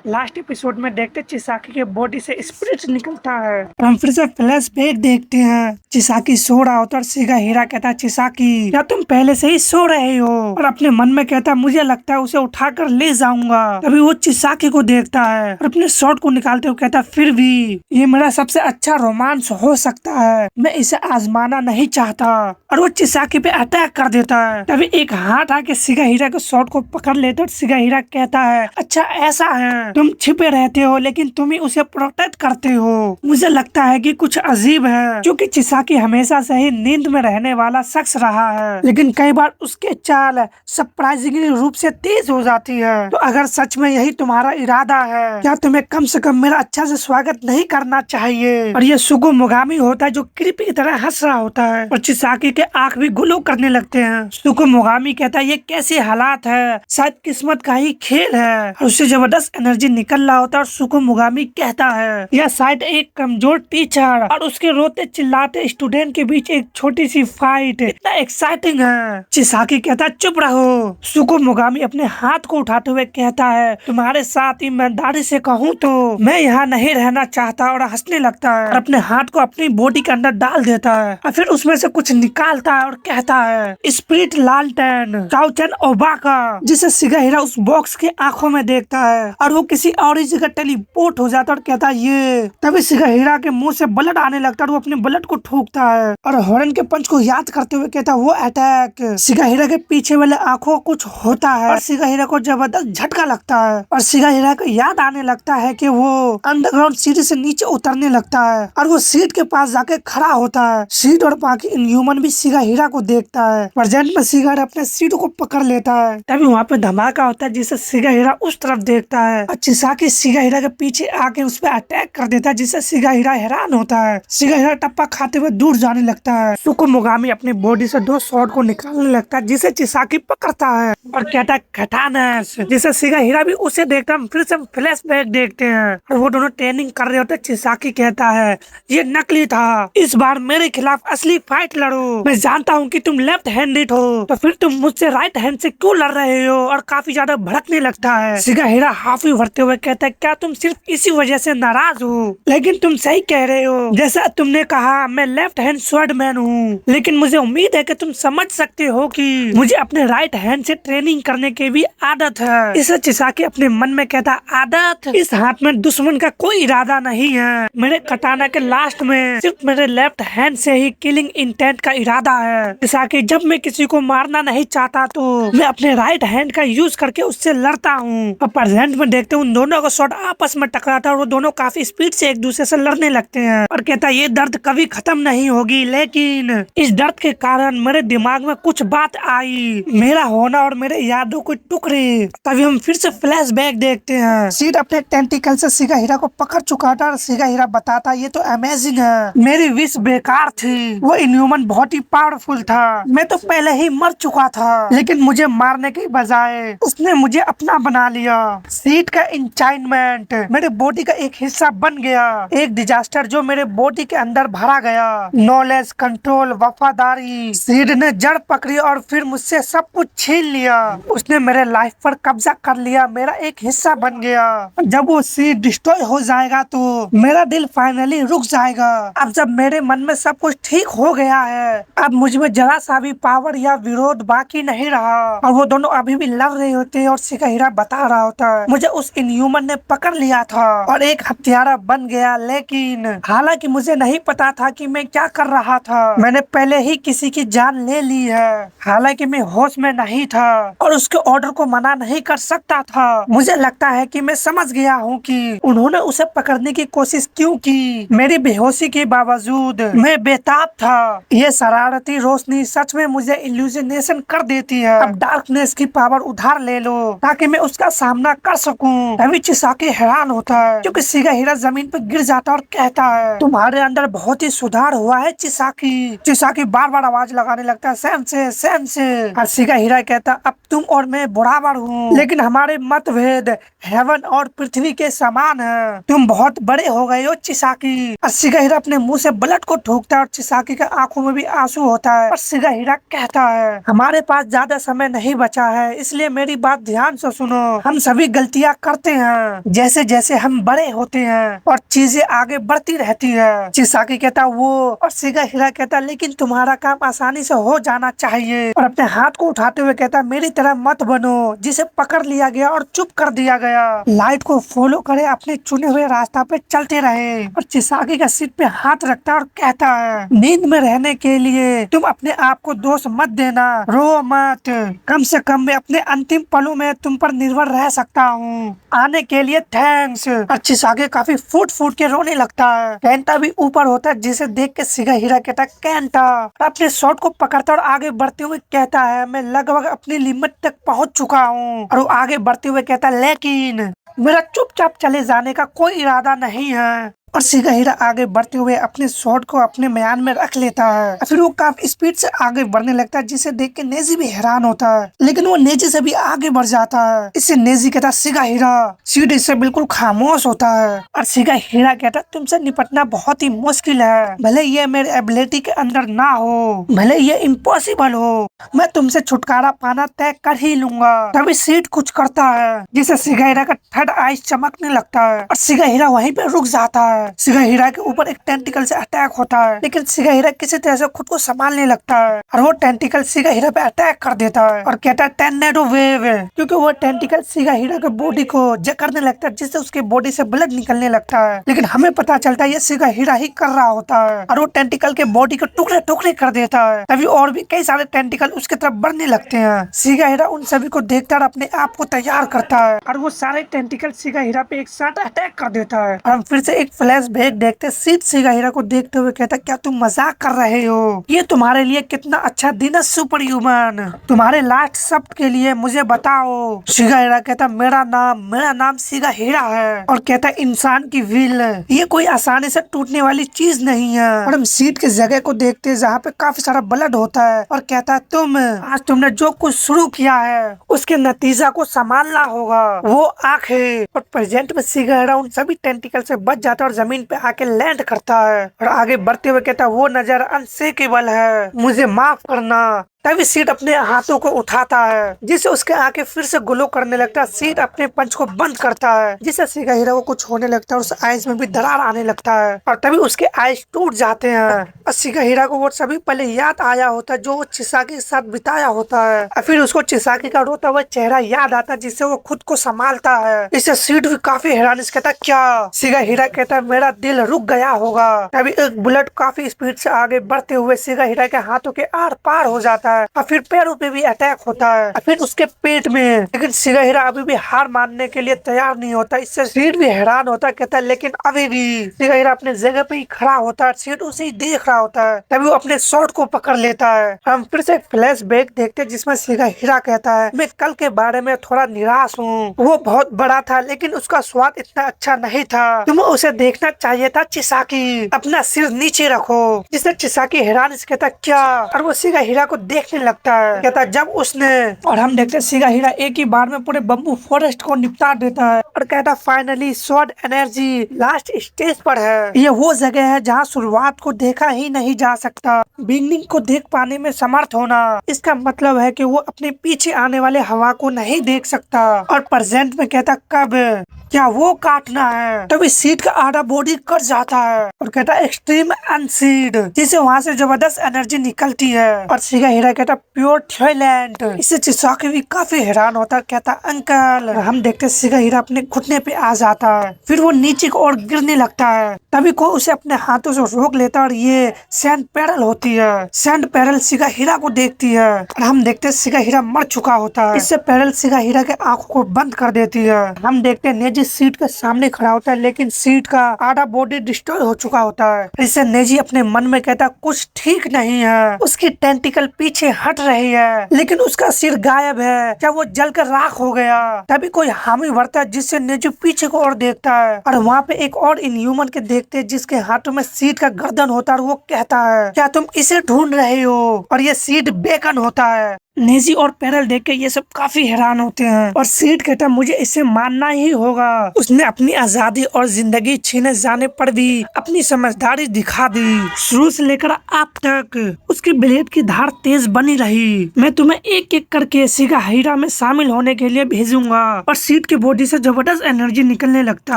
Last episode में देखते चिसाकी के बॉडी से स्पिरिट निकलता है और हम फिर से फ्लैशबैक देखते हैं। चिसाकी सो रहा होता है और शिगाहिरा कहता है, चिसाकी क्या तुम पहले से ही सो रहे हो? और अपने मन में कहता है, मुझे लगता है उसे उठाकर ले जाऊंगा। तभी वो चिसाकी को देखता है और अपने शॉट को निकालते हुए कहता है, फिर भी ये मेरा सबसे अच्छा रोमांस हो सकता है, मैं इसे आजमाना नहीं चाहता। और वो चिसाकी पे अटैक कर देता है। तभी एक हाथ आके शिगाहिरा के शॉट को पकड़ लेता है और शिगाहिरा कहता है, अच्छा ऐसा है, तुम छिपे रहते हो लेकिन तुम ही उसे प्रोटेक्ट करते हो। मुझे लगता है कि कुछ अजीब है, क्योंकि चिसाकी हमेशा से ही नींद में रहने वाला शख्स रहा है, लेकिन कई बार उसके चाल सरप्राइजिंग रूप से तेज हो जाती है। तो अगर सच में यही तुम्हारा इरादा है, क्या तुम्हें कम से कम मेरा अच्छा से स्वागत नहीं करना चाहिए? और ये सुगो मोगामी होता है जो क्रीपी की तरह हंस रहा होता है और चिसाकी के आंख भी ग्लो करने लगते हैं। सुगो मोगामी कहता है, ये कैसे हालात है, शायद किस्मत का ही खेल है। और उससे जबरदस्त एनर्जी निकल रहा होता है और सुगो मोगामी कहता है, यह शायद एक कमजोर टीचर और उसके रोते चिल्लाते स्टूडेंट के बीच एक छोटी सी फाइट इतना एक्साइटिंग है। चिसाकी कहता है, चुप रहो। सुगो मोगामी अपने हाथ को उठाते हुए कहता है, तुम्हारे साथ ईमानदारी से कहूँ तो मैं यहाँ नहीं रहना चाहता। और हंसने लगता है और अपने हाथ को अपनी बॉडी के अंदर डाल देता है और फिर उसमें से कुछ निकालता है और कहता है, स्पिरिट लालटेन चाउचन ओबाका, जिसे शिगाहिरा उस बॉक्स के आंखों में देखता है और वो किसी और ही जगह टेलीपोर्ट हो जाता है और कहता है ये। तभी शिगाहिरा के मुंह से ब्लड आने लगता है और वो अपने ब्लड को ठोकता है और हॉर्न के पंच को याद करते हुए कहता है, वो अटैक। शिगाहिरा के पीछे वाले आंखों कुछ होता है और शिगाहिरा को जबरदस्त झटका लगता है और शिगाहिरा को याद आने लगता है कि वो अंडरग्राउंड सीढ़ी से नीचे उतरने लगता है और वो सीट के पास जाके खड़ा होता है। सीट और बाकी इनह्यूमन भी शिगाहिरा को देखता है। प्रेजेंट में शिगाहिरा अपने सीट को पकड़ लेता है। तभी वहाँ पे धमाका होता है जिससे शिगाहिरा उस तरफ देखता है और चिसाकी शिगाहिरा के पीछे आके उस पर अटैक कर देता है, जिससे शिगाहिरा हैरान होता है। शिगाहिरा टप्पा खाते हुए दूर जाने लगता है। सुको मोगामी अपनी बॉडी से 2 शॉट को निकालने लगता है, जिसे चिसाकी पकड़ता है और कहता है, खटानस। जिसे शिगाहिरा भी उसे देखता है। फिर से फ्लैशबैक देखते हैं और वो दोनों ट्रेनिंग कर रहे होते हैं। चिसाकी कहता है, ये नकली था, इस बार मेरे खिलाफ असली फाइट लड़ो। मैं जानता हूँ कि तुम लेफ्ट हैंडेड हो, तो फिर तुम मुझसे राइट हैंड से क्यों लड़ रहे हो? और काफी ज्यादा भड़कने लगता है। शिगाहिरा हाफी भरते हुए कहता है, क्या तुम सिर्फ इसी वजह से नाराज हो? लेकिन तुम सही कह रहे हो, जैसा तुमने कहा मैं लेफ्ट हैंड स्वॉर्डमैन हूँ, लेकिन मुझे उम्मीद है कि तुम समझ सकते हो कि मुझे अपने राइट हैंड से ट्रेनिंग करने की भी आदत है। इसे चिसाकी अपने मन में कहता, आदत? इस हाथ में दुश्मन का कोई इरादा नहीं है। मेरे कटाना के लास्ट में सिर्फ मेरे लेफ्ट हैंड से ही किलिंग इंटेंट का इरादा है। चिसाकी, जब मैं किसी को मारना नहीं चाहता तो मैं अपने राइट हैंड का यूज करके उससे लड़ता हूँ। और प्रेजेंट में देखते हैं उन दोनों का शॉट आपस में टकराता है और वो दोनों काफी स्पीड से एक दूसरे से लड़ने लगते हैं और कहता है, ये दर्द कभी खत्म नहीं होगी, लेकिन इस दर्द के कारण मेरे दिमाग में कुछ बात आई, मेरा होना और मेरे यादों के टुकड़े। तभी हम फिर से फ्लैशबैक देखते हैं। सीड अपने टेंटिकल से शिगाहिरा को पकड़ चुका था और शिगाहिरा बताता, ये तो अमेजिंग है, मेरी विश बेकार थी, वो इनह्यूमन बहुत ही पावरफुल था, मैं तो पहले ही मर चुका था, लेकिन मुझे मारने के बजाय उसने मुझे अपना बना लिया। सीड का इंचाइनमेंट मेरे बॉडी का एक हिस्सा बन गया, एक डिजास्टर जो मेरे बॉडी के अंदर भरा गया। नॉलेज, कंट्रोल, वफादारी। सीड ने जड़ पकड़ी और फिर मुझसे सब कुछ छीन लिया। उसने मेरे लाइफ पर कब्जा कर लिया, मेरा एक हिस्सा बन गया। जब वो सीड डिस्ट्रॉय हो जाएगा तो मेरा दिल फाइनली रुक जाएगा। अब जब मेरे मन में सब कुछ ठीक हो गया है, अब मुझ में जरा सा भी पावर या विरोध बाकी नहीं रहा। और वो दोनों अभी भी लड़ रहे होते हैं और शिगाहिरा बता रहा होता है, मुझे उस इनह्यूमन ने पकड़ लिया था और एक हत्यारा बन गया, लेकिन हालांकि मुझे नहीं पता था कि मैं क्या कर रहा था। मैंने पहले ही किसी की जान ले ली है, हालांकि मैं होश में नहीं था और उसके ऑर्डर को मना नहीं कर सकता था। मुझे लगता है कि मैं समझ गया हूँ कि उन्होंने उसे पकड़ने की कोशिश क्यों की। मेरी बेहोशी के बावजूद मैं बेताब था। ये शरारती रोशनी सच में मुझे इल्यूजनेशन कर देती है। अब डार्कनेस की पावर उधार ले लो ताकि मैं उसका सामना कर सकूं। तभी चिसाकी हैरान होता है क्योंकि शिगाहिरा जमीन पर गिर जाता और कहता है, तुम्हारे अंदर बहुत ही सुधार हुआ है चिसाकी। चिसाकी बार बार आवाज लगाने लगता है, सैम से। और शिगाहिरा कहता, अब तुम और मैं बराबर हूँ, लेकिन हमारे मतभेद हेवन और पृथ्वी के समान है। तुम बहुत बड़े हो गए हो चिसाकी। और शिगाहिरा अपने मुंह से ब्लड को ठोकता है और चिसाकी के आंखों में भी आंसू होता है। और शिगाहिरा कहता है, हमारे पास ज्यादा समय नहीं बचा है, इसलिए मेरी बात ध्यान से सुनो। हम सभी गलतियां कर बढ़ते हैं। जैसे जैसे हम बड़े होते हैं और चीजें आगे बढ़ती रहती है। चिसाकी कहता वो, और शिगाहिरा कहता लेकिन तुम्हारा काम आसानी से हो जाना चाहिए। और अपने हाथ को उठाते हुए कहता मेरी तरह मत बनो जिसे पकड़ लिया गया और चुप कर दिया गया। लाइट को फॉलो करे, अपने चुने हुए रास्ता पे चलते रहे। और चिसाकी का सिर पे हाथ रखता और कहता है नींद में रहने के लिए तुम अपने आप को दोष मत देना, रो मत, कम से कम मैं अपने अंतिम पलों में तुम पर निर्भर रह सकता हूँ, आने के लिए थैंक्स। और चिसाकी काफी फूट फूट के रोने लगता है। केंटा भी ऊपर होता है जिसे देख के शिगाहिरा कहता केंटा, अपने शॉट को पकड़ता और आगे बढ़ते हुए कहता है मैं लगभग अपनी लिमिट तक पहुंच चुका हूँ। और वो आगे बढ़ते हुए कहता लेकिन मेरा चुपचाप चले जाने का कोई इरादा नहीं है। और शिगाहिरा आगे बढ़ते हुए अपने शॉट को अपने म्यान में रख लेता है। फिर वो काफी स्पीड से आगे बढ़ने लगता है जिसे देख के नेजी भी हैरान होता है, लेकिन वो नेजी से भी आगे बढ़ जाता है। इससे नेजी कहता शिगाहिरा, सीड इससे बिल्कुल खामोश होता है। और शिगाहिरा कहता तुमसे निपटना बहुत ही मुश्किल है, भले ये मेरे एबिलिटी के अंदर ना हो, भले ये इम्पॉसिबल हो, मैं तुमसे छुटकारा पाना तय कर ही लूंगा। तभी सीड कुछ करता है जिसे शिगाहिरा का थर्ड आइज चमकने लगता है और शिगाहिरा वहीं पे रुक जाता है। शिगाहिरा के ऊपर एक टेंटिकल से अटैक होता है, लेकिन शिगाहिरा किसी तरह से खुद को संभालने लगता है और वो टेंटिकल शिगाहिरा पे अटैक कर देता है और कहता है टॉर्नेडो वेव, क्योंकि वो टेंटिकल शिगाहिरा के बॉडी को जकड़ने लगता है जिससे उसके बॉडी से ब्लड निकलने लगता है। लेकिन हमें पता चलता है ये शिगाहिरा ही कर रहा होता है और वो टेंटिकल के बॉडी को टुकड़े टुकड़े कर देता है। तभी और भी कई सारे टेंटिकल उसके तरफ बढ़ने लगते हैं। शिगाहिरा उन सभी को देखता और अपने आप को तैयार करता है और वो सारे टेंटिकल शिगाहिरा पे एक साथ अटैक कर देता है। और हम फिर से एक फ्लैशबैक देखते सीड शिगाहिरा को देखते हुए कहता क्या तुम मजाक कर रहे हो, ये तुम्हारे लिए कितना अच्छा दिन है सुपर ह्यूमन, तुम्हारे लास्ट शब्द के लिए मुझे बताओ। शिगाहिरा कहता मेरा नाम शिगाहिरा है। और कहता इंसान की विल ये कोई आसानी से टूटने वाली चीज नहीं है। और हम सीड की जगह को देखते जहाँ पे काफी सारा ब्लड होता है और कहता है आज तुमने जो कुछ शुरू किया है उसके नतीजा को संभालना होगा, वो आंखें। और प्रेजेंट में शिगाहिरा उन सभी टेंटिकल से बच जाता है और जमीन पे आके लैंड करता है और आगे बढ़ते हुए कहता वो नजर अनशेकेबल है, मुझे माफ करना। तभी सीड अपने हाथों को उठाता है जिससे उसके आंखें फिर से ग्लो करने लगता है। सीड अपने पंच को बंद करता है जिससे शिगाहिरा को कुछ होने लगता है और उस आइज में भी दरार आने लगता है और तभी उसके आइज टूट जाते हैं। और शिगाहिरा को वो सभी पहले याद आया होता है जो वो चिसाकी के साथ बिताया होता है और फिर उसको चिसाकी का रोता हुआ चेहरा याद आता है जिससे वो खुद को संभालता है। इससे सीड भी काफी हैरान कहता क्या? शिगाहिरा कहता मेरा दिल रुक गया होगा। तभी एक बुलेट काफी स्पीड से आगे बढ़ते हुए शिगाहिरा के हाथों के आर पार हो जाता है और फिर पैरों पे भी अटैक होता है और फिर उसके पेट में। लेकिन शिगाहिरा अभी भी हार मानने के लिए तैयार नहीं होता। इससे सीड भी हैरान होता है, कहता है लेकिन अभी भी। शिगाहिरा अपने जगह पे ही खड़ा होता है, सीड उसे ही देख रहा होता है। तभी वो अपने शॉट को पकड़ लेता है। हम फिर से एक फ्लैशबैक देखते हैं जिसमें शिगाहिरा कहता है मैं कल के बारे में थोड़ा निराश हूँ, वो बहुत बड़ा था लेकिन उसका स्वाद इतना अच्छा नहीं था, तुम्हें उसे देखना चाहिए था चिसाकी, अपना सिर नीचे रखो। जिससे चिसाकी हैरान कहता क्या? और वो शिगाहिरा को देखने लगता है, कहता जब उसने। और हम देखते शिगाहिरा एक ही बार में पूरे बम्बू फॉरेस्ट को निपटा देता है और कहता finally sword energy last stage पर है। ये वो जगह है जहाँ शुरुआत को देखा ही नहीं जा सकता, बिगनिंग को देख पाने में समर्थ होना। इसका मतलब है कि वो अपने पीछे आने वाले हवा को नहीं देख सकता। और प्रेजेंट में कहता कब क्या वो काटना है? तभी सीड का आधा बॉडी कट जाता है और कहता एक्सट्रीम अनसीड, जिसे वहाँ से जबरदस्त एनर्जी निकलती है। और शिगाहिरा कहता प्योर टैलेंट। इससे चिसाकी भी काफी हैरान होता है, कहता अंकल। हम देखते शिगाहिरा अपने घुटने पे आ जाता है, फिर वो नीचे की ओर गिरने लगता है। तभी को उसे अपने हाथों से रोक लेता है और ये सैंड पैरल होती है। सैंड पैरल शिगाहिरा को देखती है और हम देखते शिगाहिरा मर चुका होता है। इससे पैरल शिगाहिरा के आंखों को बंद कर देती है। हम देखते नेजी सीट के सामने खड़ा होता है लेकिन सीट का आधा बॉडी डिस्ट्रॉय हो चुका होता है। इससे नेजी अपने मन में कहता कुछ ठीक नहीं है, उसकी टेंटिकल पीछे हट रही है लेकिन उसका सिर गायब है, क्या वो जलकर राख हो गया? तभी कोई हामी भरता है जिससे नेजी पीछे को और देखता है और वहाँ पे एक और इनह्यूमन के देखते हैं जिसके हाथों में सीट का गर्दन होता है और वो कहता है क्या तुम इसे ढूंढ रहे हो? और ये सीट बेकन होता है। नेजी और पैरल देख के ये सब काफी हैरान होते हैं और सीड कहता है मुझे इसे मानना ही होगा। उसने अपनी आजादी और जिंदगी छीने जाने पर भी अपनी समझदारी दिखा दी। शुरू से लेकर अब तक उसकी ब्लेड की धार तेज बनी रही। मैं तुम्हें एक एक करके सिगाहीरा में शामिल होने के लिए भेजूंगा। और सीड की बॉडी से जबरदस्त एनर्जी निकलने लगता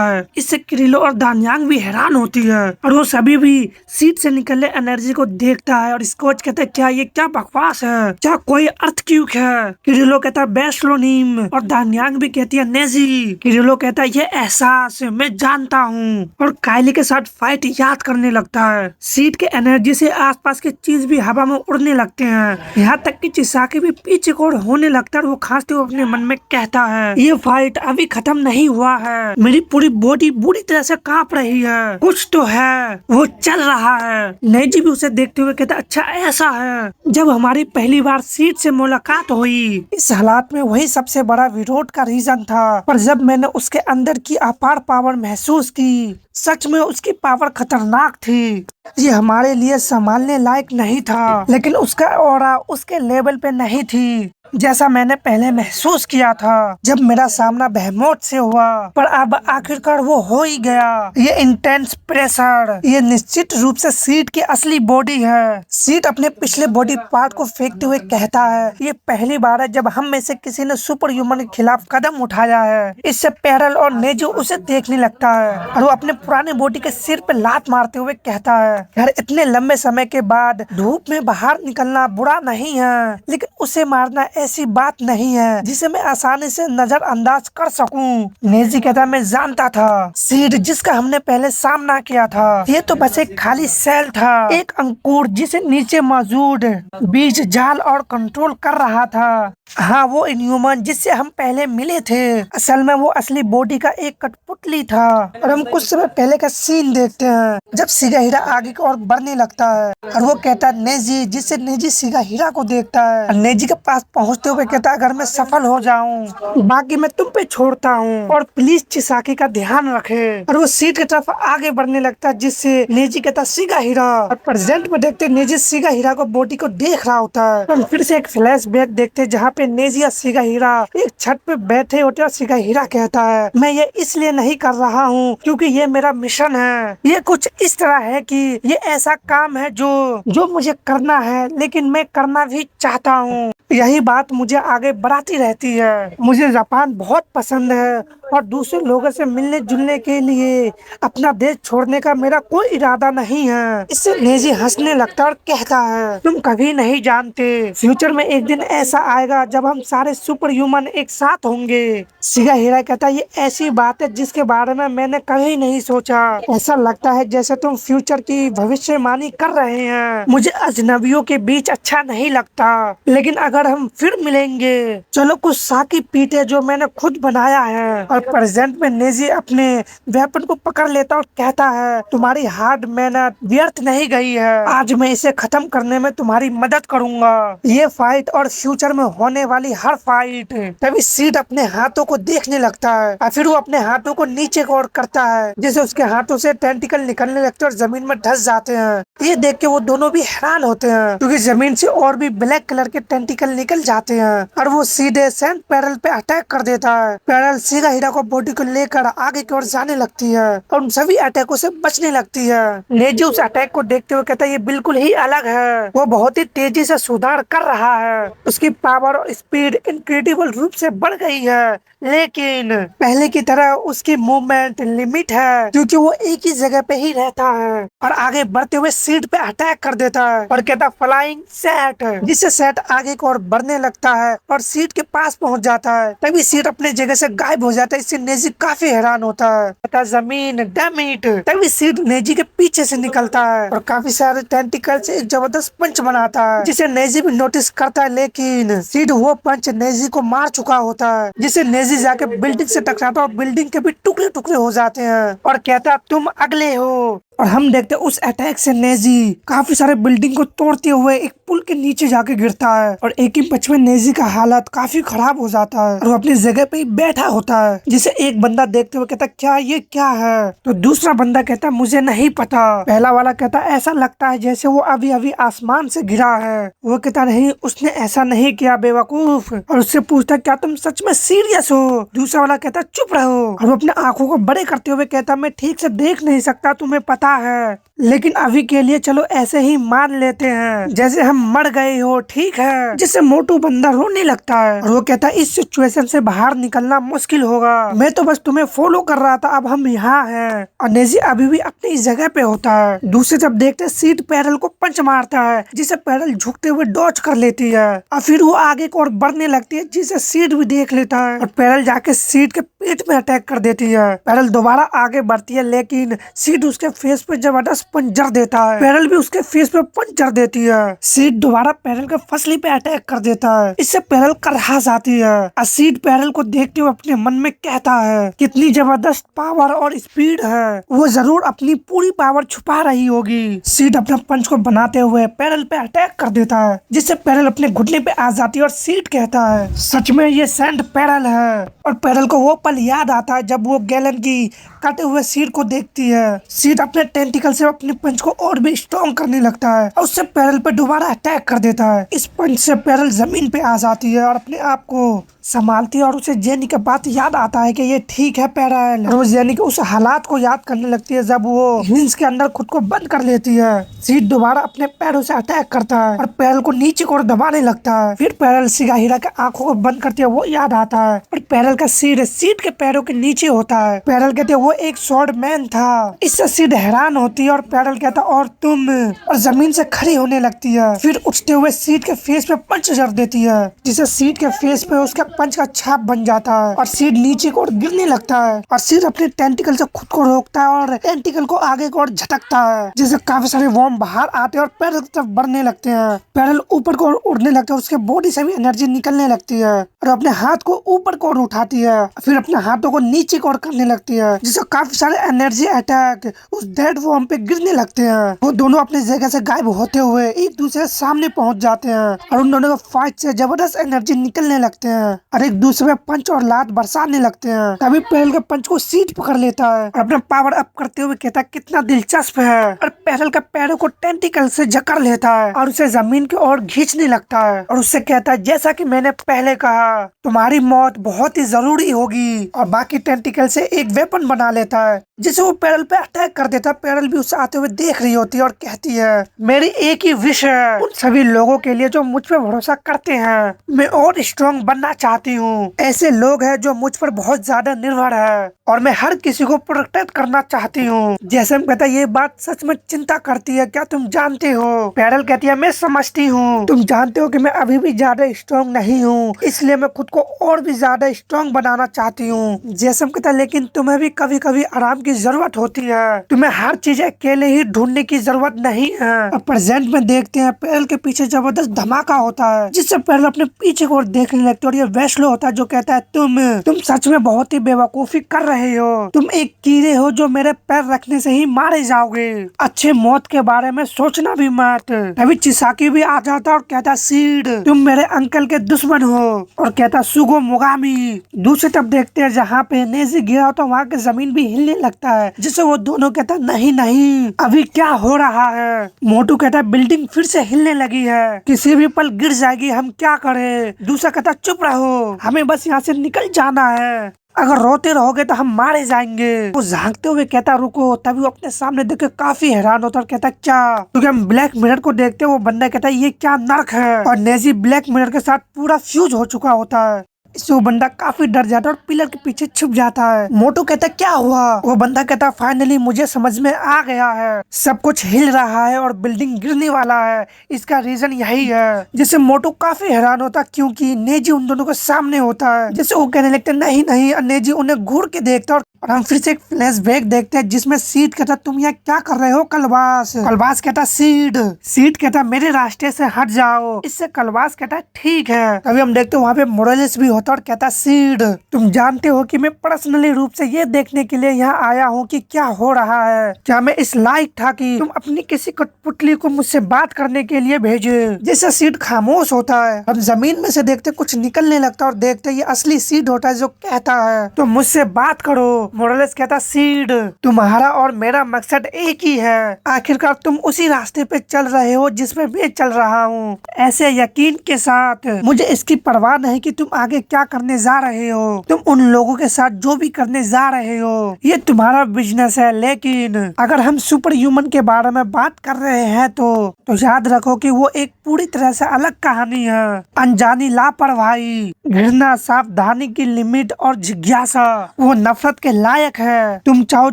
है। इससे क्रिलो और दानयांग भी हैरान होती है और वो सभी भी सीड से निकलने एनर्जी को देखता है और स्कॉच कहता है क्या ये क्या बकवास है, क्या कोई अर्थ क्यूक है। किरिलो कहता है बेस्लोनीम और दानयांग भी कहती है नेजी। किरिलो कहता है ये एहसास मैं जानता हूँ और कायली के साथ फाइट याद करने लगता है। सीड के एनर्जी से आसपास के चीज भी हवा में उड़ने लगते हैं। यहाँ तक कि चिसाकी भी पीछे को होने लगता है और वो खांसते हुए अपने मन में कहता है ये फाइट अभी खत्म नहीं हुआ है, मेरी पूरी बॉडी बुरी तरह से कांप रही है, कुछ तो है वो चल रहा है। नेजी भी उसे देखते हुए कहता अच्छा ऐसा है। जब हमारी पहली बार सीड से मुलाकात हुई इस हालात में वही सबसे बड़ा विरोध का रीजन था, पर जब मैंने उसके अंदर की अपार पावर महसूस की सच में उसकी पावर खतरनाक थी। ये हमारे लिए संभालने लायक नहीं था, लेकिन उसका ऑरा उसके लेवल पे नहीं थी जैसा मैंने पहले महसूस किया था जब मेरा सामना बेहमोट से हुआ। पर अब आखिरकार वो हो ही गया। ये इंटेंस प्रेशर ये निश्चित रूप से सीड की असली बॉडी है। सीड अपने पिछले बॉडी पार्ट को फेंकते हुए कहता है ये पहली बार है जब हम में से किसी ने सुपर ह्यूमन के खिलाफ कदम उठाया है। इससे पैरल और नेजो उसे देखने लगता है और वो अपने पुराने बॉडी के सिर पे लात मारते हुए कहता है यार इतने लंबे समय के बाद धूप में बाहर निकलना बुरा नहीं है, लेकिन उसे मारना ऐसी बात नहीं है जिसे मैं आसानी से नजरअंदाज कर सकूं। नेजी कहता मैं जानता था सीड जिसका हमने पहले सामना किया था ये तो बस एक खाली सेल था, एक अंकुर जिसे नीचे मौजूद बीज जाल और कंट्रोल कर रहा था। हाँ वो इनह्यूमन जिससे हम पहले मिले थे असल में वो असली बॉडी का एक कठपुतली था। और हम कुछ समय पहले का सीन देखते हैं जब सिगाहीरा आगे की ओर बढ़ने लगता है और वो कहता है नेजी, जिससे नेजी सिगाहीरा को देखता है और नेजी के पास पहुंचते हुए कहता है अगर मैं सफल हो जाऊं बाकी मैं तुम पे छोड़ता हूं और प्लीज चिसाकी का ध्यान रखे। और वो सीट की तरफ आगे बढ़ने लगता है जिससे नेजी कहता सिगाहीरा। और प्रेजेंट में देखते नेजी सिगाहीरा को बॉडी को देख रहा होता है। हम फिर से एक फ्लैशबैक देखते जहाँ पे नेजी और सिगाहीरा एक छत पे बैठे होते और सिगाहीरा कहता है मैं ये इसलिए नहीं कर रहा हूँ क्योंकि ये मेरा मिशन है। ये कुछ इस तरह है कि ये ऐसा काम है जो मुझे करना है लेकिन मैं करना भी चाहता हूँ। यही बात मुझे आगे बढ़ाती रहती है। मुझे जापान बहुत पसंद है और दूसरे लोगों से मिलने जुलने के लिए अपना देश छोड़ने का मेरा कोई इरादा नहीं है। इससे नेजी हंसने लगता और कहता है तुम कभी नहीं जानते फ्यूचर में एक दिन ऐसा आएगा जब हम सारे सुपर ह्यूमन एक साथ होंगे। सिगाहीरा कहता ये ऐसी बात है जिसके बारे में मैंने कभी नहीं सोचा। ऐसा लगता है जैसे तुम फ्यूचर की भविष्यवाणी कर रहे हैं। मुझे अजनबियों के बीच अच्छा नहीं लगता, लेकिन अगर हम फिर मिलेंगे चलो कुछ साकी पीते जो मैंने खुद बनाया है। और प्रेजेंट में नेजी अपने वेपन को पकड़ लेता और कहता है तुम्हारी हार्ड मेहनत व्यर्थ नहीं गई है, आज मैं इसे खत्म करने में तुम्हारी मदद करूंगा। ये फाइट और फ्यूचर में होने वाली हर फाइट। तभी सीड अपने हाथों को देखने लगता है और फिर वो अपने हाथों को नीचे की ओर करता है जैसे उसके हाथों से टेंटिकल निकलने लगते और जमीन में धंस जाते हैं। ये देख के वो दोनों भी हैरान होते हैं क्योंकि जमीन से और भी ब्लैक कलर के टेंटिकल निकल जाते हैं और वो सीधे सेंट पैरल पे अटैक कर देता है। पैरल सिगाहीरा को बॉडी को लेकर आगे की ओर जाने लगती है और उन सभी अटैकों से बचने लगती है। नेजी उस अटैक को देखते हुए कहता है ये बिल्कुल ही अलग है, वो बहुत ही तेजी से सुधार कर रहा है, उसकी पावर और स्पीड इनक्रेडिबल रूप से बढ़ गई है, लेकिन पहले की तरह उसकी मूवमेंट लिमिट है क्योंकि वो एक ही जगह पे ही रहता है। और आगे बढ़ते हुए सीट पे अटैक कर देता है और कहता फ्लाइंग सेट, जिससे सेट आगे की ओर बढ़ने लगता है और सीट के पास पहुंच जाता है। तभी सीट अपने जगह से गायब हो जाता है। इससे नेजी काफी हैरान होता है, कहता जमीन डैम इट। तभी सीट नेजी के पीछे से निकलता है और काफी सारे टेंटिकल से एक जबरदस्त पंच बनाता है जिसे नेजी भी नोटिस करता है, लेकिन सीट वो पंच नेजी को मार चुका होता है जिसे नेजी जाके बिल्डिंग से टकराता है और बिल्डिंग के भी टुकड़े टुकड़े हो जाते हैं और कहता तुम अगले हो। और हम देखते हैं उस अटैक से नेजी काफी सारे बिल्डिंग को तोड़ते हुए एक पुल के नीचे जाके गिरता है और एक ही पच में नेजी का हालत काफी खराब हो जाता है और वो अपनी जगह पे ही बैठा होता है, जिसे एक बंदा देखते हुए कहता क्या ये क्या है। तो दूसरा बंदा कहता मुझे नहीं पता। पहला वाला कहता ऐसा लगता है जैसे वो अभी अभी आसमान से गिरा है। वो कहता नहीं, उसने ऐसा नहीं किया बेवकूफ। और उससे पूछता क्या तुम सच में सीरियस हो। दूसरा वाला कहता चुप रहो। और वो अपने आंखों को बड़े करते हुए कहता मैं ठीक से देख नहीं सकता, तुम्हें पता है, लेकिन अभी के लिए चलो ऐसे ही मान लेते हैं जैसे हम मर गए हो, ठीक है। जिससे मोटू बंदा रोने लगता है और वो कहता है इस सिचुएशन से बाहर निकलना मुश्किल होगा, मैं तो बस तुम्हें फॉलो कर रहा था, अब हम यहाँ हैं। और नेजी अभी भी अपनी जगह पे होता है। दूसरी तरफ देखते सीट पैरल को पंच मारता है, जिसे पैरल झुकते हुए डॉच कर लेती है और फिर वो आगे को और बढ़ने लगती है, जिसे सीट भी देख लेता है और पैरल जाके सीट के पेट में अटैक कर देती है। पैरल दोबारा आगे बढ़ती है लेकिन सीट उसके फेस पे जबरदस्त पंचर देता है। पैरल भी उसके फेस पे पंचर देती है। सीट दोबारा पैरल के फसली पे अटैक कर देता है, इससे पैरल करहा जाती है और सीट पैरल को देखते हुए अपने मन में कहता है कितनी जबरदस्त पावर और स्पीड है, वो जरूर अपनी पूरी पावर छुपा रही होगी। सीट अपना पंच को बनाते हुए पैरल पे अटैक कर देता है, जिससे पैरल अपने घुटने पे आ जाती है और सीट कहता है सच में ये सेंट पैरल है। और पैरल को वो पल याद आता है जब वो गैलन की कटे हुए सीट को देखती है। सीट अपने टेंटिकल से अपने पंच को और भी स्ट्रॉन्ग करने लगता है और उससे पैरल पे दोबारा अटैक कर देता है। इस पंच से पैरल जमीन पे आ जाती है और अपने आप को संभालती है और उसे जेनी का बात याद आता है कि ये ठीक है पैरल। और वो जेनी के उस हालात को याद करने लगती है जब वो हिंस के अंदर खुद को बंद कर लेती है। सीट दोबारा अपने पैरों से अटैक करता है और पैरल को नीचे को दबाने लगता है। फिर पैरल सिगाहीरा के आंखों को बंद करती है, वो याद आता है और पैरल का सिर सीट के पैरों के नीचे होता है। पैरल कहते वो एक स्वॉर्ड मैन था। इससे सीट हैरान होती है और पैरल कहता और तुम, और जमीन से खड़ी होने लगती है। फिर उठते हुए सीट के फेस पे पंच जड़ देती है, जिससे सीट के फेस पे उसका पंच का छाप बन जाता है और सीट नीचे को गिरने लगता है। और सीट अपने टेंटिकल से खुद को रोकता है और टेंटिकल को आगे को झटकता है, जिससे काफी सारे वॉर्म बाहर आते हैं और पैरल की तरफ बढ़ने लगते हैं। पैरल ऊपर को उड़ने लगता है, उसके बॉडी से भी एनर्जी निकलने लगती है और अपने हाथ को ऊपर को उठाती है, फिर अपने हाथों को नीचे को करने लगती है, जिससे काफी सारे एनर्जी अटैक उस डेड वॉर्म पे गिरने लगते हैं। वो दोनों अपनी जगह से गायब होते हुए एक दूसरे के सामने पहुंच जाते हैं और उन दोनों के फाइट से जबरदस्त एनर्जी निकलने लगते हैं और एक दूसरे में पंच और लात बरसाने लगते हैं। तभी पैरल के पंच को सीट पकड़ लेता है और अपना पावर अप करते हुए कहता है कितना दिलचस्प है। और पैरल के पैरों को टेंटिकल से जकड़ लेता है और उसे जमीन की ओर खींचने लगता है और उससे कहता है जैसा कि मैंने पहले कहा, तुम्हारी मौत बहुत ही जरूरी होगी। और बाकी टेंटिकल से एक वेपन बना लेता है, जिसे वो पैरल पे अटैक कर देता है। पैरल भी उसे आते हुए देख रही होती है और कहती है मेरी एक ही विश है उन सभी लोगों के लिए जो मुझ पर भरोसा करते हैं, मैं और स्ट्रॉन्ग बनना चाहती हूँ। ऐसे लोग हैं जो मुझ पर बहुत ज्यादा निर्भर है और मैं हर किसी को प्रोटेक्ट करना चाहती हूँ। जैसे हम कहता है ये बात सच में चिंता करती है, क्या तुम जानते हो। पैरल कहती है मैं समझती हूँ, तुम जानते हो कि मैं अभी भी ज्यादा स्ट्रॉन्ग नहीं हूँ, इसलिए मैं खुद को और भी ज्यादा स्ट्रॉन्ग बनाना चाहती हूँ। जैसे हम कहता है लेकिन तुम्हें भी कभी कभी आराम की जरूरत होती है, तुम्हें हर चीज अकेले ही ढूंढने की जरूरत नहीं है। और प्रेजेंट में देखते हैं पैरल के पीछे जबरदस्त धमाका होता है, जिससे पैरल अपने पीछे को देखने लगती है और ये वेस्लो होता है जो कहता है तुम सच में बहुत ही बेवकूफी कर रहे हो, तुम एक कीड़े हो जो मेरे पैर रखने से ही मारे जाओगे, अच्छे मौत के बारे में सोचना भी मत। अभी चिसाकी भी आ जाता और कहता सीड तुम मेरे अंकल के दुश्मन हो, और कहता सुगो मुगामी। दूसरी तरफ देखते हैं जहाँ पे नेजी गिरा होता वहाँ की जमीन भी हिलने लगता है, जिससे वो दोनों कहता नहीं नहीं अभी क्या हो रहा है। मोटू कहता बिल्डिंग फिर से हिलने लगी है, किसी भी पल गिर जाएगी, हम क्या करें। दूसरा कहता चुप रहो, हमें बस यहाँ से निकल जाना है, अगर रोते रहोगे तो हम मारे जाएंगे। वो झांकते हुए कहता रुको। तभी वो अपने सामने देख के काफी हैरान होता और कहता क्या, क्योंकि हम ब्लैक मिरर को देखते वो बंदा कहता है ये क्या नर्क है। और नेजी ब्लैक मिरर के साथ पूरा फ्यूज हो चुका होता है, इससे वो बंदा काफी डर जाता है और पिलर के पीछे छुप जाता है। मोटू कहता क्या हुआ। वो बंदा कहता फाइनली मुझे समझ में आ गया है, सब कुछ हिल रहा है और बिल्डिंग गिरने वाला है, इसका रीजन यही है। जिससे मोटू काफी हैरान होता क्योंकि नेजी उन दोनों के सामने होता है, जिससे वो कहने लगते नहीं नहीं। नेजी उन्हें घूर के देखता और और हम फिर से एक फ्लैशबैक देखते हैं जिसमें सीड कहता तुम यहाँ क्या कर रहे हो कलबास। कलबास कहता सीड। सीड कहता मेरे रास्ते से हट जाओ। इससे कलबास कहता ठीक है। तभी हम देखते वहाँ पे मोरलेस भी होता और कहता सीड तुम जानते हो कि मैं पर्सनली रूप से ये देखने के लिए यहाँ आया हूँ कि क्या हो रहा है। क्या मैं इस लायक था कि तुम अपनी किसी कठपुतली को मुझसे बात करने के लिए भेजे। जैसे सीड खामोश होता है हम जमीन में से देखते कुछ निकलने लगता और देखते ये असली सीड होता है जो कहता है तुम मुझसे बात करो। मोरलेस कहता सीड तुम्हारा और मेरा मकसद एक ही है। आखिरकार तुम उसी रास्ते पे चल रहे हो जिसमें मैं चल रहा हूँ। ऐसे यकीन के साथ मुझे इसकी परवाह नहीं कि तुम आगे क्या करने जा रहे हो। तुम उन लोगों के साथ जो भी करने जा रहे हो ये तुम्हारा बिजनेस है। लेकिन अगर हम सुपर ह्यूमन के बारे में बात कर रहे हैं तो याद रखो कि वो एक पूरी तरह से अलग कहानी है। अनजानी लापरवाही, घृणा, सावधानी की लिमिट और जिज्ञासा वो नफरत के लायक है। तुम चाहो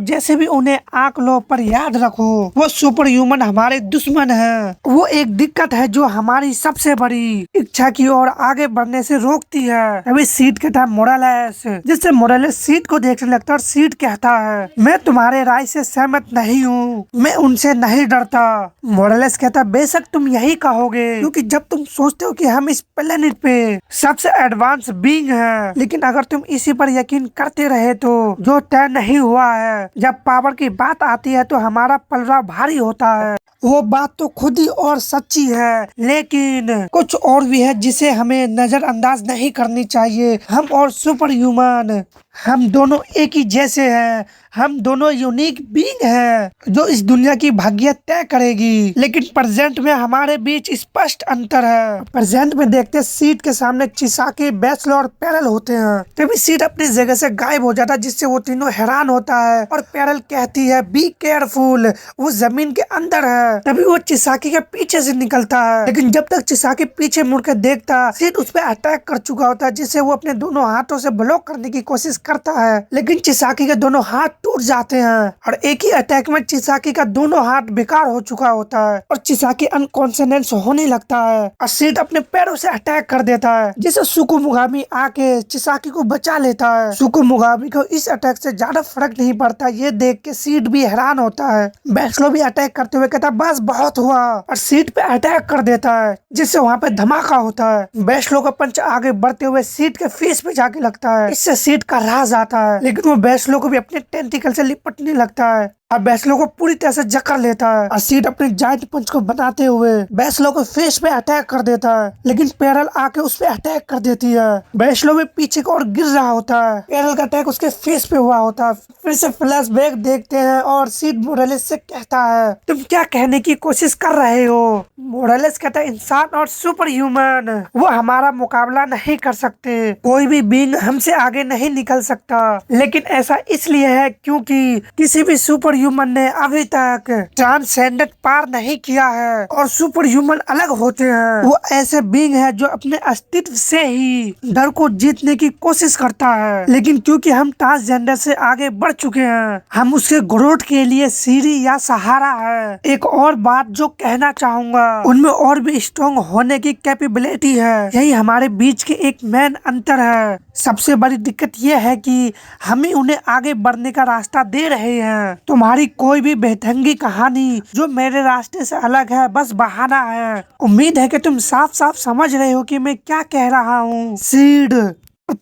जैसे भी उन्हें आंक लो पर याद रखो वो सुपर ह्यूमन हमारे दुश्मन है। वो एक दिक्कत है जो हमारी सबसे बड़ी इच्छा की ओर आगे बढ़ने से रोकती है। अभी सीड कहता है मोरलेस। जिससे मोरलेस सीड को देखने लगता और सीड कहता है मैं तुम्हारे राय से सहमत नहीं हूँ। मैं उनसे नहीं डरता। मोरलेस कहता बेशक तुम यही कहोगे क्योंकि जब तुम सोचते हो कि हम इस प्लेनेट पे सबसे एडवांस बीइंग है, लेकिन अगर तुम इसी पर यकीन करते रहे तो जो तय नहीं हुआ है। जब पावर की बात आती है तो हमारा पलड़ा भारी होता है। वो बात तो खुद ही और सच्ची है, लेकिन कुछ और भी है जिसे हमें नजरअंदाज नहीं करनी चाहिए। हम और सुपर ह्यूमन हम दोनों एक ही जैसे हैं। हम दोनों यूनिक बीइंग हैं जो इस दुनिया की भाग्य तय करेगी। लेकिन प्रेजेंट में हमारे बीच स्पष्ट अंतर है। प्रेजेंट में देखते सीड के सामने चिसाकी, बेस्लो और पैरल होते हैं। तभी सीड अपनी जगह से गायब हो जाता है जिससे वो तीनों हैरान होता है और पैरल कहती है बी केयरफुल वो जमीन के अंदर है। तभी वो चिसाकी के पीछे से निकलता है, लेकिन जब तक चिसाकी पीछे मुड़ के देखता सीड उस पर अटैक कर चुका होता है जिसे वो अपने दोनों हाथों से ब्लॉक करने की कोशिश करता है। लेकिन चिसाकी के दोनों हाथ टूट जाते हैं और एक ही अटैक में चिसाकी का दोनों हाथ बेकार हो चुका होता है और चिसाकी अनकॉन्शियस होने लगता है और सीड अपने पैरों से अटैक कर देता है जिसे सुकुमुगामी आके चिसाकी को बचा लेता है। सुकुमुगामी को इस अटैक से ज्यादा फर्क नहीं पड़ता। ये देख के सीड भी हैरान होता है। बेस्लो भी अटैक करते हुए कहता बस बहुत हुआ और सीड पे अटैक कर देता है जिससे वहाँ पे धमाका होता है। बेस्लो का पंच आगे बढ़ते हुए सीड के फेस पे जाके लगता है। इससे सीड का राज आता है, लेकिन वो बेस्लो को भी अपने टेंटिकल से लिपटने लगता है और बेस्लो को पूरी तरह से जकड़ लेता है और सीड अपने जाइंट पंच को बनाते हुए बेस्लो को फेस पे अटैक कर देता है। लेकिन पैरल आके उस पे अटैक कर देती है। बेस्लो भी पीछे को और गिर रहा होता है। पैरल का अटैक उसके फेस पे हुआ होता है। फिर से फ्लैशबैक देखते हैं और सीड मोरलेस से कहता है तुम क्या कहने की कोशिश कर रहे हो। मोरलेस कहता है इंसान और सुपर ह्यूमन वो हमारा मुकाबला नहीं कर सकते। कोई भी बीइंग हमसे आगे नहीं निकल सकता। लेकिन ऐसा इसलिए है क्योंकि किसी भी सुपर ह्यूमन ने अभी तक ट्रांसेंडेंट पार नहीं किया है और सुपर ह्यूमन अलग होते हैं। वो ऐसे बीइंग है जो अपने अस्तित्व से ही डर को जीतने की कोशिश करता है। लेकिन क्योंकि हम ट्रांसजेंडर से आगे बढ़ चुके हैं हम उसके ग्रोथ के लिए सीढ़ी या सहारा है। एक और बात जो कहना चाहूंगा उनमें और भी स्ट्रॉन्ग होने की कैपेबिलिटी है। यही हमारे बीच के एक मेन अंतर है। सबसे बड़ी दिक्कत यह है कि हम ही उन्हें आगे बढ़ने का रास्ता दे रहे हैं। तुम्हारी कोई भी बेढंगी कहानी जो मेरे रास्ते से अलग है बस बहाना है। उम्मीद है कि तुम साफ साफ समझ रहे हो कि मैं क्या कह रहा हूँ। सीड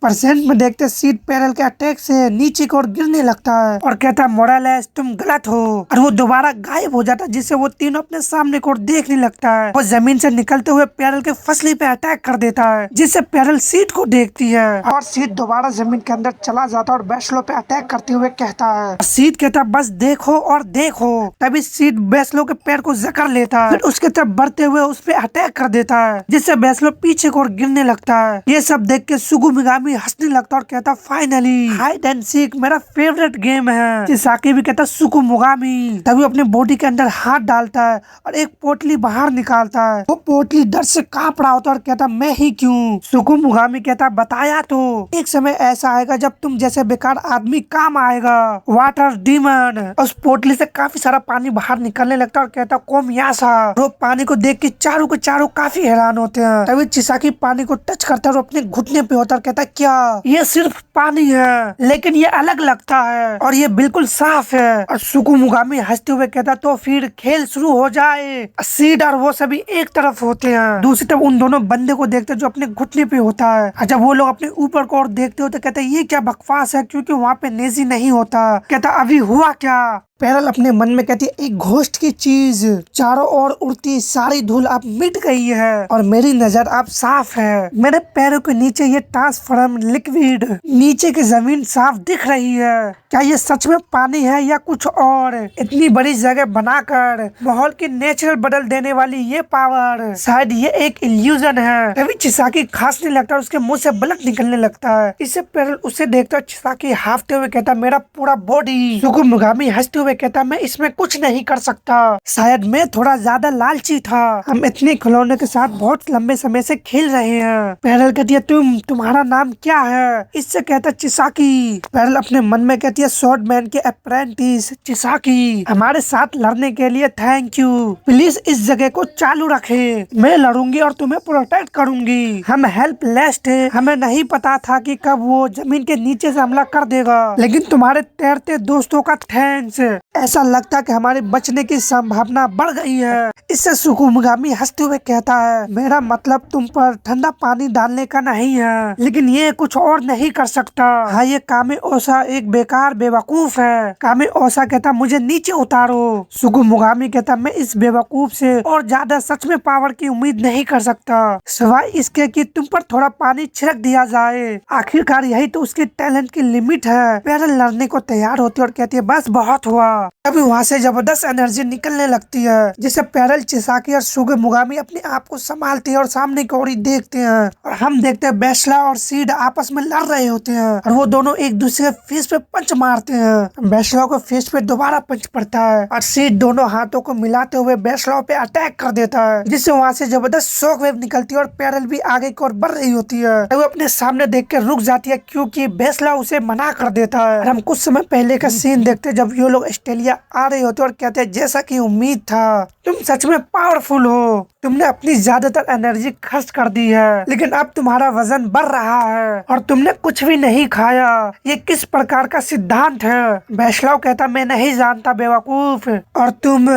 परसेंट में देखते सीड पैरल के अटैक से नीचे की ओर गिरने लगता है और कहता है मोरलेस तुम गलत हो और वो दोबारा गायब हो जाता है जिससे वो तीनों अपने सामने की ओर देखने लगता है। वो जमीन से निकलते हुए पैरल के फसली पे अटैक कर देता है जिससे पैरल सीड को देखती है और सीड दोबारा जमीन के अंदर चला जाता है और बेस्लो पे अटैक करते हुए कहता है सीड कहता है बस देखो और देखो। तभी सीड बेस्लो के पैर को जकड़ लेता है फिर उसके तरफ बढ़ते हुए उस पे अटैक कर देता है जिससे बेस्लो पीछे की ओर गिरने लगता है। ये सब देख के सुकुमुगामी हंसने लगता और कहता फाइनली हाइड एंड सीक मेरा फेवरेट गेम है। चिसाकी भी कहता सुकुमुगामी। तभी अपने बॉडी के अंदर हाथ डालता है और एक पोटली बाहर निकालता है। वो पोटली डर से कांप रहा होता और कहता मैं ही क्यों। सुकुमुगामी कहता बताया तो एक समय ऐसा आएगा जब तुम जैसे बेकार आदमी काम आएगा। Water demon. उस पोटली से काफी सारा पानी बाहर निकलने लगता और कहता कोमियासा। वो पानी को देख के चारों के चारों काफी हैरान होते हैं। तभी चिसाकी पानी को टच करता है और अपने घुटने पे होता और कहता क्या ये सिर्फ पानी है, लेकिन ये अलग लगता है और ये बिल्कुल साफ है। और सुकुमुगामी हंसते हुए कहता तो फिर खेल शुरू हो जाए। सीड और वो सभी एक तरफ होते हैं, दूसरी तरफ उन दोनों बंदे को देखते जो अपने घुटने पे होता है। जब वो लोग अपने ऊपर को और देखते हो तो कहते ये क्या बकवास है, क्योंकि वहाँ पे नेजी नहीं होता। कहता अभी हुआ क्या? पैरल अपने मन में कहती है एक घोस्ट की चीज चारों ओर उड़ती सारी धूल अब मिट गई है और मेरी नजर अब साफ है। मेरे पैरों के नीचे ये ट्रांसफॉर्म लिक्विड नीचे की जमीन साफ दिख रही है। क्या ये सच में पानी है या कुछ और? इतनी बड़ी जगह बनाकर माहौल की नेचुरल बदल देने वाली ये पावर, शायद ये एक इल्यूजन है। तभी चिसाकी खांसने लगता है, उसके मुंह से ब्लड निकलने लगता है। इससे पैरल उसे देखता है। चिसाकी हाफते हुए कहता मेरा पूरा बॉडी। सुकुमुगामी हंसते हुए कहता मैं इसमें कुछ नहीं कर सकता, शायद मैं थोड़ा ज्यादा लालची था। हम इतने खिलौने के साथ बहुत लंबे समय से खेल रहे हैं। पैरल कहती है तुम्हारा नाम क्या है? इससे कहता चिसाकी। पैरल अपने मन में कहती है स्वॉर्डमैन के अप्रेंटिस चिसाकी, हमारे साथ लड़ने के लिए थैंक यू। प्लीज इस जगह को चालू रखे, मैं लड़ूंगी और तुम्हें प्रोटेक्ट करूंगी। हम हेल्पलेस थे, हमें नहीं पता था कि कब वो जमीन के नीचे से हमला कर देगा, लेकिन तुम्हारे तैरते दोस्तों का थैंक्स। ऐसा लगता कि हमारे बचने की संभावना बढ़ गई है। इससे सुकुमुगामी हंसते हुए कहता है मेरा मतलब तुम पर ठंडा पानी डालने का नहीं है, लेकिन ये कुछ और नहीं कर सकता। हाँ ये कामे ओसा एक बेकार बेवकूफ है। कामे ओसा कहता मुझे नीचे उतारो। सुकुमुगामी कहता मैं इस बेवकूफ से और ज्यादा सच में पावर की उम्मीद नहीं कर सकता, सिवाय इसके कि तुम पर थोड़ा पानी छिड़क दिया जाए। आखिरकार यही तो उसके टैलेंट की लिमिट है। पैरल लड़ने को तैयार होती है और कहती है बस बहुत हुआ। अभी वहाँ से जबरदस्त एनर्जी निकलने लगती है, जिसे पैरल चिसाकी और सुकुमुगामी अपने आप को संभालते हैं और सामने की ओर देखते हैं। और हम देखते हैं बेस्ला और सीड आपस में लड़ रहे होते हैं और वो दोनों एक दूसरे के फेस पे पंच मारते हैं। बेस्ला को फेस पे दोबारा पंच पड़ता है और सीड दोनों हाथों को मिलाते हुए बेस्ला पे अटैक कर देता है, जिससे वहाँ से जबरदस्त शॉक वेव निकलती है और पैरल भी आगे की ओर बढ़ रही होती है। वो अपने सामने देख के रुक जाती है क्योंकि बेस्ला उसे मना कर देता है। और हम कुछ समय पहले का सीन देखते हैं जब ये लोग ऑस्ट्रेलिया आ रहे होते और कहते हैं जैसा कि उम्मीद था तुम सच में पावरफुल हो, तुमने अपनी ज्यादातर एनर्जी खर्च कर दी है, लेकिन अब तुम्हारा वजन बढ़ रहा है और तुमने कुछ भी नहीं खाया। ये किस प्रकार का सिद्धांत है? बेस्लाव कहता मैं नहीं जानता बेवकूफ। और तुम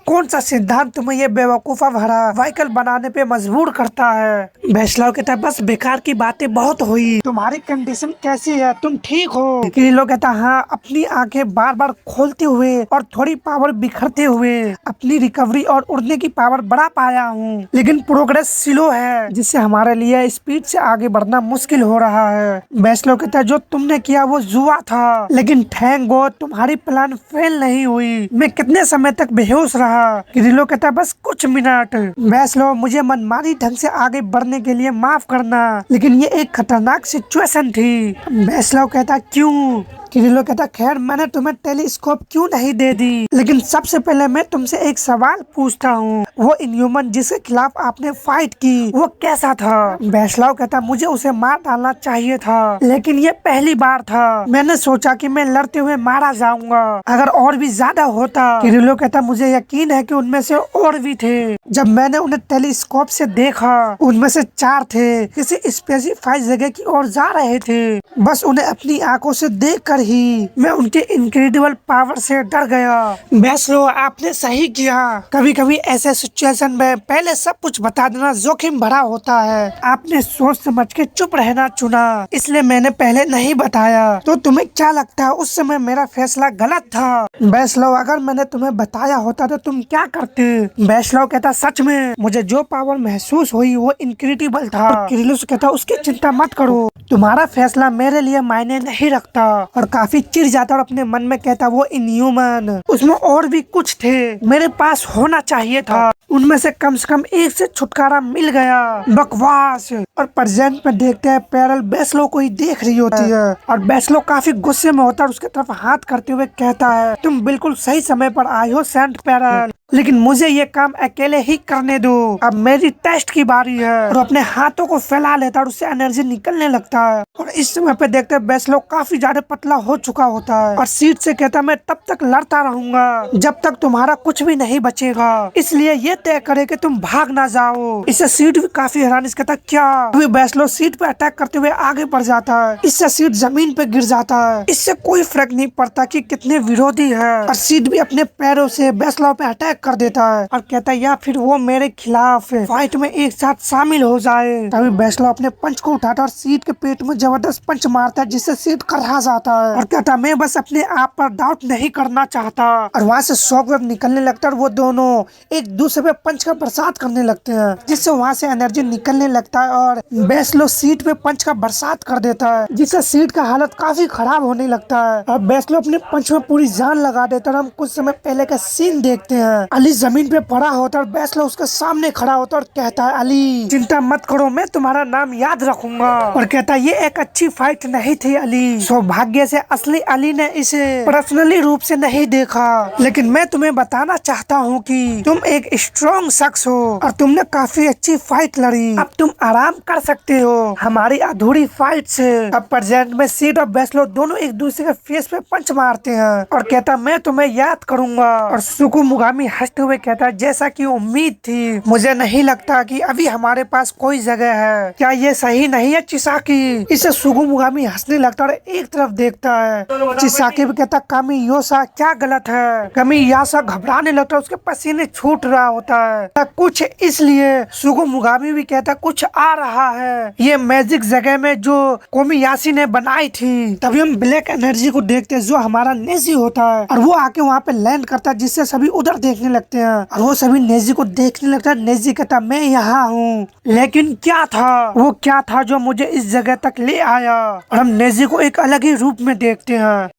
कौन सा सिद्धांत तुम्हें ये बेवकूफा भरा व्हीकल बनाने पे मजबूर करता है? बेस्लाव कहता है बस बेकार की बातें बहुत हुई, तुम्हारी कंडीशन कैसी है, तुम ठीक हो? किरिलो कहता हाँ, अपनी आंखें बार बार खोलते हुए और थोड़ी पावर बिखरते हुए अपनी रिकवरी और उड़ने की पावर बढ़ा पाया हूँ, लेकिन प्रोग्रेस स्लो है, जिससे हमारे लिए स्पीड से आगे बढ़ना मुश्किल हो रहा है। बेस्लाव कहता है जो तुमने किया वो जुआ था, लेकिन थैंक गॉड तुम्हारी प्लान फेल नहीं हुई। मैं कितने समय तक बेहोश रहा? किरिलो कहता बस कुछ मिनट। बेस्लाव मुझे मनमानी ढंग से आगे बढ़ने के लिए माफ करना, लेकिन ये एक खतरनाक सिचुएशन थी। बेस्लाव कहता क्यों? किरिलो कहता खैर मैंने तुम्हें टेलीस्कोप क्यों नहीं दे दी, लेकिन सबसे पहले मैं तुमसे एक सवाल पूछता हूँ, वो इनह्यूमन जिसके खिलाफ आपने फाइट की वो कैसा था? बेस्लाव कहता मुझे उसे मार डालना चाहिए था, लेकिन ये पहली बार था। मैंने सोचा कि मैं लड़ते हुए मारा जाऊंगा, अगर और भी ज्यादा होता। किरिलो कहता मुझे यकीन है कि उनमें से और भी थे। जब मैंने उन्हें टेलीस्कोप से देखा उनमें से 4 थे, किसी स्पेसिफाइड जगह की ओर जा रहे थे। बस उन्हें अपनी आंखों से देखकर ही मैं उनके इनक्रेडिबल पावर से डर गया। बेस्लाव आपने सही किया, कभी कभी ऐसे सिचुएशन में पहले सब कुछ बता देना जोखिम भरा होता है। आपने सोच समझ के चुप रहना चुना, इसलिए मैंने पहले नहीं बताया। तो तुम्हें क्या लगता है उस समय मेरा फैसला गलत था? बेस्लाव अगर मैंने तुम्हें बताया होता तो तुम क्या करते? बेस्लाव कहता सच में मुझे जो पावर महसूस हुई वो इनक्रेडिबल था। किरिलो कहता उसकी चिंता मत करो, तुम्हारा फैसला मेरे लिए मायने नहीं रखता। और काफी चिढ़ जाता और अपने मन में कहता वो इनह्यूमन, उसमें और भी कुछ थे, मेरे पास होना चाहिए था, उनमें से कम एक से छुटकारा मिल गया। बकवास। और प्रेजेंट में देखते हैं पैरल बेस्लाव को ही देख रही होती है और बेस्लाव काफी गुस्से में होता है और उसके तरफ हाथ करते हुए कहता है तुम बिल्कुल सही समय पर आए हो सेंट पैरल। लेकिन मुझे ये काम अकेले ही करने दो। अब मेरी टेस्ट की बारी है। और अपने हाथों को फैला लेता है और उससे एनर्जी निकलने लगता है। और इस समय पे देखते हैं बेस्लो काफी ज्यादा पतला हो चुका होता है और सीड से कहता है मैं तब तक लड़ता रहूंगा जब तक तुम्हारा कुछ भी नहीं बचेगा, इसलिए ये तय करे कि तुम भाग ना जाओ। इससे सीड भी काफी हैरान कहता क्या। अभी बेस्लो सीड पे अटैक करते हुए आगे बढ़ जाता है। इससे सीड जमीन पे गिर जाता है। इससे कोई फर्क नहीं पड़ता कि कितने विरोधी है और सीड भी अपने पैरों से बेस्लो पे अटैक कर देता है और कहता है या फिर वो मेरे खिलाफ फाइट में एक साथ शामिल हो जाए। तभी बेस्लो अपने पंच को उठाता है और सीड के पेट में जबरदस्त पंच मारता है जिससे सीड करहा जाता है और कहता मैं बस अपने आप पर डाउट नहीं करना चाहता। और वहाँ से शॉकवेव निकलने लगता है और वो दोनों एक दूसरे पे पंच का बरसात करने लगते हैं जिससे वहाँ से एनर्जी निकलने लगता है और बेस्लो सीड पे पंच का बरसात कर देता है जिससे सीड का हालत काफी खराब होने लगता है और बेस्लो अपने पंच में पूरी जान लगा देता है। हम कुछ समय पहले का सीन देखते हैं। अली जमीन पे पड़ा होता है और बेस्लो उसके सामने खड़ा होता है और कहता है अली चिंता मत करो, मैं तुम्हारा नाम याद रखूंगा। और कहता है ये एक अच्छी फाइट नहीं थी अली, सौभाग्य से असली अली ने इसे पर्सनली रूप से नहीं देखा, लेकिन मैं तुम्हें बताना चाहता हूँ कि तुम एक स्ट्रॉन्ग शख्स हो और तुमने काफी अच्छी फाइट लड़ी। अब तुम आराम कर सकते हो हमारी अधूरी फाइट से। अब प्रेजेंट में सीड और बेस्लो दोनों एक दूसरे के फेस पे पंच मारते हैं और कहता मैं तुम्हें याद करूंगा। और सुकुमुगामी हंसते हुए कहता है जैसा कि उम्मीद थी, मुझे नहीं लगता कि अभी हमारे पास कोई जगह है, क्या ये सही नहीं है चिसाकी। इससे सुकुमुगामी हंसने लगता है और एक तरफ देखता है। चिसाकी भी कहता कामियोसा क्या गलत है। कामियासा घबराने लगता है, उसके पसीने छूट रहा होता है कुछ, इसलिए सुकुमुगामी भी कहता कुछ आ रहा है ये मैजिक जगह में जो कोमियासी ने बनाई थी। तभी हम ब्लैक एनर्जी को देखते हैं जो हमारा नेजी होता है और वो आके वहाँ पे लैंड करता है जिससे सभी उधर देखने लगते हैं और वो सभी नेजी को देखने लगता है। नेजी कहता मैं यहाँ हूँ, लेकिन क्या था वो, क्या था जो मुझे इस जगह तक ले आया। और हम नेजी को एक अलग ही रूप में देखते हैं।